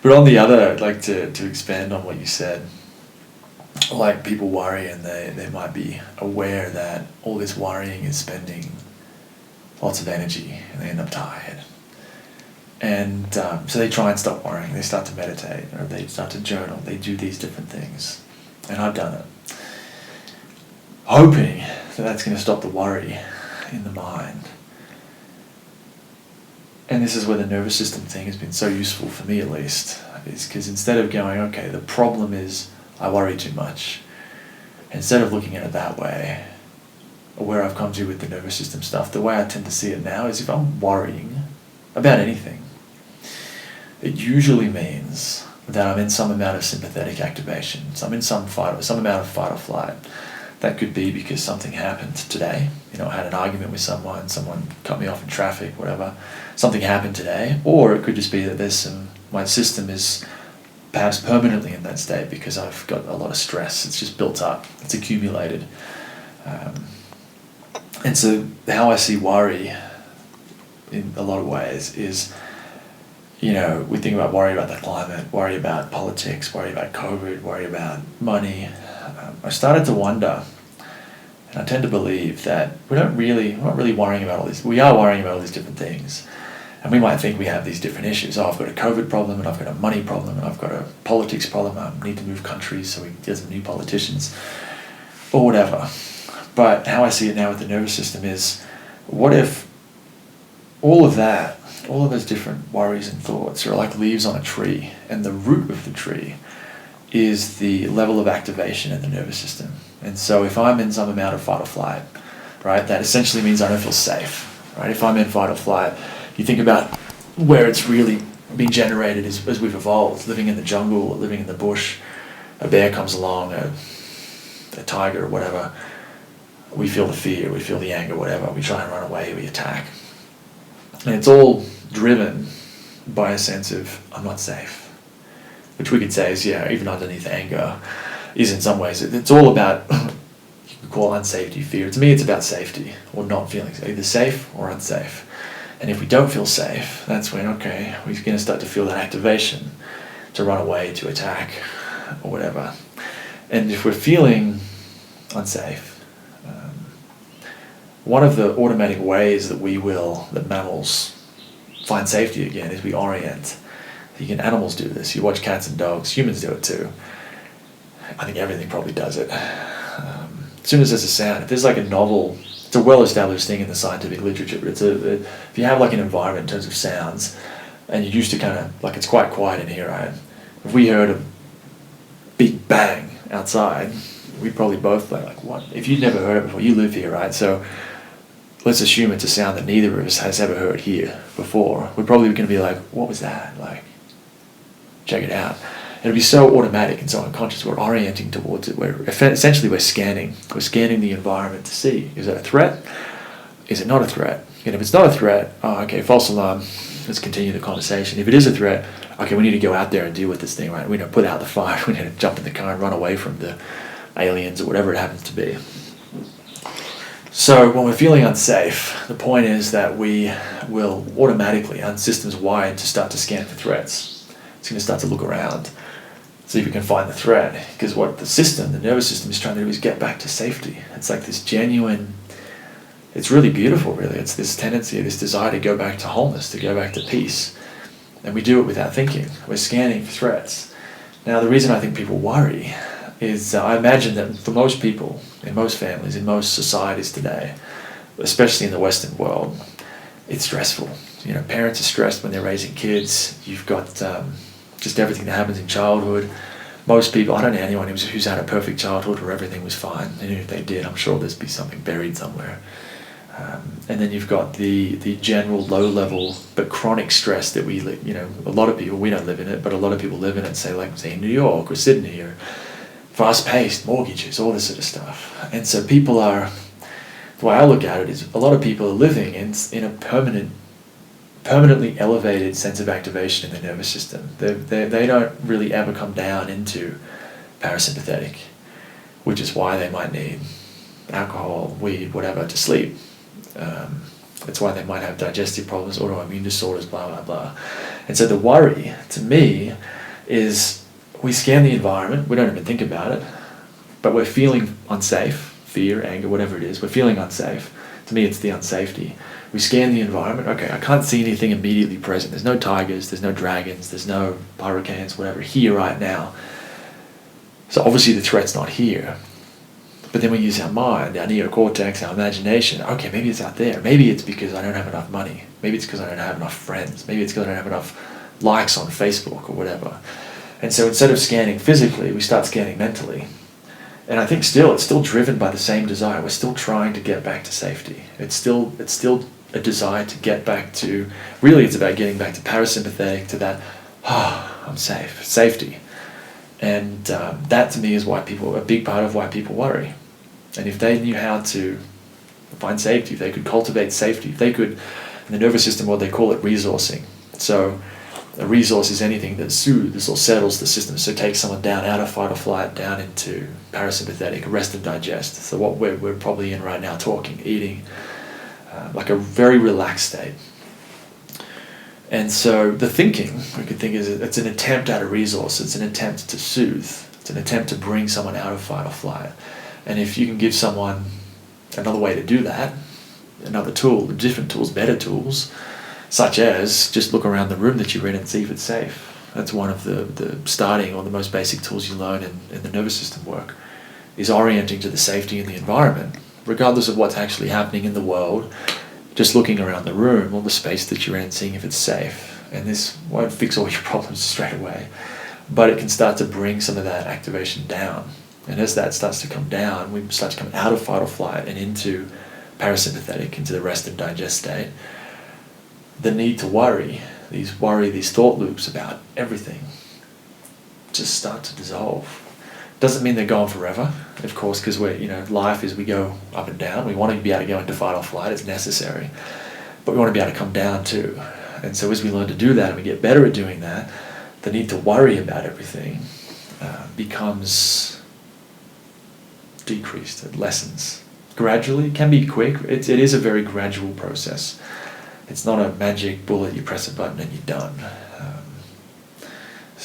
But on the other, I'd like to expand on what you said. Like people worry and they might be aware that all this worrying is spending lots of energy and they end up tired. And so they try and stop worrying. They start to meditate or they start to journal. They do these different things. And I've done it. Hoping that that's going to stop the worry in the mind. And this is where the nervous system thing has been so useful for me, at least, is because instead of going, okay, the problem is I worry too much, instead of looking at it that way, or where I've come to with the nervous system stuff, the way I tend to see it now is if I'm worrying about anything, it usually means that I'm in some amount of sympathetic activation, so I'm in some amount of fight or flight. That could be because something happened today. I had an argument with someone cut me off in traffic, whatever. Something happened today. Or it could just be that my system is perhaps permanently in that state because I've got a lot of stress. It's just built up. It's accumulated. And so how I see worry in a lot of ways is, we think about worry about the climate, worry about politics, worry about COVID, worry about money. I started to wonder, and I tend to believe that we're not really worrying about all this. We are worrying about all these different things. And we might think we have these different issues. Oh, I've got a COVID problem, and I've got a money problem, and I've got a politics problem. I need to move countries, so we get some new politicians, or whatever. But how I see it now with the nervous system is, what if all of those different worries and thoughts are like leaves on a tree, and the root of the tree is the level of activation in the nervous system. And so if I'm in some amount of fight or flight, right, that essentially means I don't feel safe, right? If I'm in fight or flight, you think about where it's really been generated as we've evolved, living in the jungle or living in the bush. A bear comes along, a tiger or whatever. We feel the fear, we feel the anger, whatever. We try and run away, we attack. And it's all driven by a sense of, I'm not safe. Which we could say is, even underneath anger, is in some ways, it's all about, you could call unsafety fear. To me, it's about safety, or not feeling safe, either safe or unsafe. And if we don't feel safe, that's when, okay, we're going to start to feel that activation to run away, to attack, or whatever. And if we're feeling unsafe, one of the automatic ways that mammals find safety again is we orient. Animals do this. You watch cats and dogs. Humans do it too. I think everything probably does it. As soon as there's a sound, if there's like a novel, it's a well-established thing in the scientific literature. But if you have like an environment in terms of sounds, and you're used to kind of like it's quite quiet in here, right? If we heard a big bang outside, we'd probably both be like, "What?" If you'd never heard it before, you live here, right? So let's assume it's a sound that neither of us has ever heard here before. We're probably going to be like, "What was that?" Like, check it out. It'll be so automatic and so unconscious. We're orienting towards it. Essentially we're scanning. We're scanning the environment to see, is it a threat? Is it not a threat? And if it's not a threat, okay, false alarm, let's continue the conversation. If it is a threat, okay, we need to go out there and deal with this thing, right? We need to put out the fire. We need to jump in the car and run away from the aliens or whatever it happens to be. So when we're feeling unsafe, the point is that we will automatically, our system's wired to start to scan for threats. It's going to start to look around, see if we can find the threat. Because what the nervous system is trying to do is get back to safety. It's like this genuine, it's really beautiful really. It's this tendency, this desire to go back to wholeness, to go back to peace. And we do it without thinking. We're scanning for threats. Now the reason I think people worry is I imagine that for most people, in most families, in most societies today, especially in the Western world, it's stressful. Parents are stressed when they're raising kids. You've got just everything that happens in childhood. Most people, I don't know anyone who's had a perfect childhood where everything was fine. And if they did, I'm sure there's be something buried somewhere. And then you've got the general low-level but chronic stress that we live. A lot of people, we don't live in it, but a lot of people live in it. Say in New York or Sydney or fast-paced mortgages, all this sort of stuff. And so people are. The way I look at it is a lot of people are living in a permanently elevated sense of activation in the nervous system. They don't really ever come down into parasympathetic, which is why they might need alcohol, weed, whatever, to sleep. That's why they might have digestive problems, autoimmune disorders, blah, blah, blah. And so the worry, to me, is we scan the environment, we don't even think about it, but we're feeling unsafe, fear, anger, whatever it is, we're feeling unsafe. To me, it's the unsafety. We scan the environment, okay, I can't see anything immediately present. There's no tigers, there's no dragons, there's no hurricanes, whatever, here right now. So obviously the threat's not here. But then we use our mind, our neocortex, our imagination. Okay, maybe it's out there. Maybe it's because I don't have enough money. Maybe it's because I don't have enough friends. Maybe it's because I don't have enough likes on Facebook or whatever. And so instead of scanning physically, we start scanning mentally. And I think it's still driven by the same desire. We're still trying to get back to safety. It's still a desire to get back to, really it's about getting back to parasympathetic, to that, I'm safe, safety. And that to me is a big part of why people worry. And if they knew how to find safety, if they could cultivate safety, if they could, in the nervous system world they call it resourcing. So a resource is anything that soothes or settles the system. So takes someone down out of fight or flight, down into parasympathetic, rest and digest. So what we're probably in right now, talking, eating, like a very relaxed state. And so the thinking, we could think, is it's an attempt at a resource. It's an attempt to soothe. It's an attempt to bring someone out of fight or flight. And if you can give someone another way to do that, another tool, different tools, better tools, such as just look around the room that you're in and see if it's safe. That's one of the starting or the most basic tools you learn in the nervous system work, is orienting to the safety in the environment, regardless of what's actually happening in the world. Just looking around the room or the space that you're in and seeing if it's safe. And this won't fix all your problems straight away, but it can start to bring some of that activation down. And as that starts to come down, we start to come out of fight or flight and into parasympathetic, into the rest and digest state. The need to worry, these thought loops about everything, just start to dissolve. Doesn't mean they're gone forever, of course, because life is we go up and down. We want to be able to go into fight or flight, it's necessary. But we want to be able to come down too. And so as we learn to do that and we get better at doing that, the need to worry about everything becomes decreased, it lessens. Gradually, it can be quick, it is a very gradual process. It's not a magic bullet, you press a button and you're done.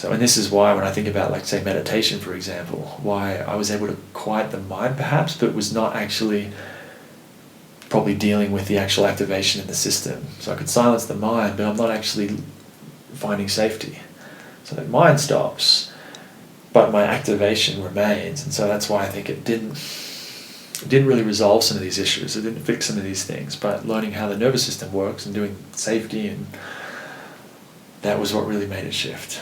And this is why when I think about, like, say, meditation, for example, why I was able to quiet the mind perhaps, but was not actually probably dealing with the actual activation in the system. So I could silence the mind, but I'm not actually finding safety. So the mind stops, but my activation remains. And so that's why I think it didn't really resolve some of these issues. It didn't fix some of these things, but learning how the nervous system works and doing safety, and that was what really made it shift.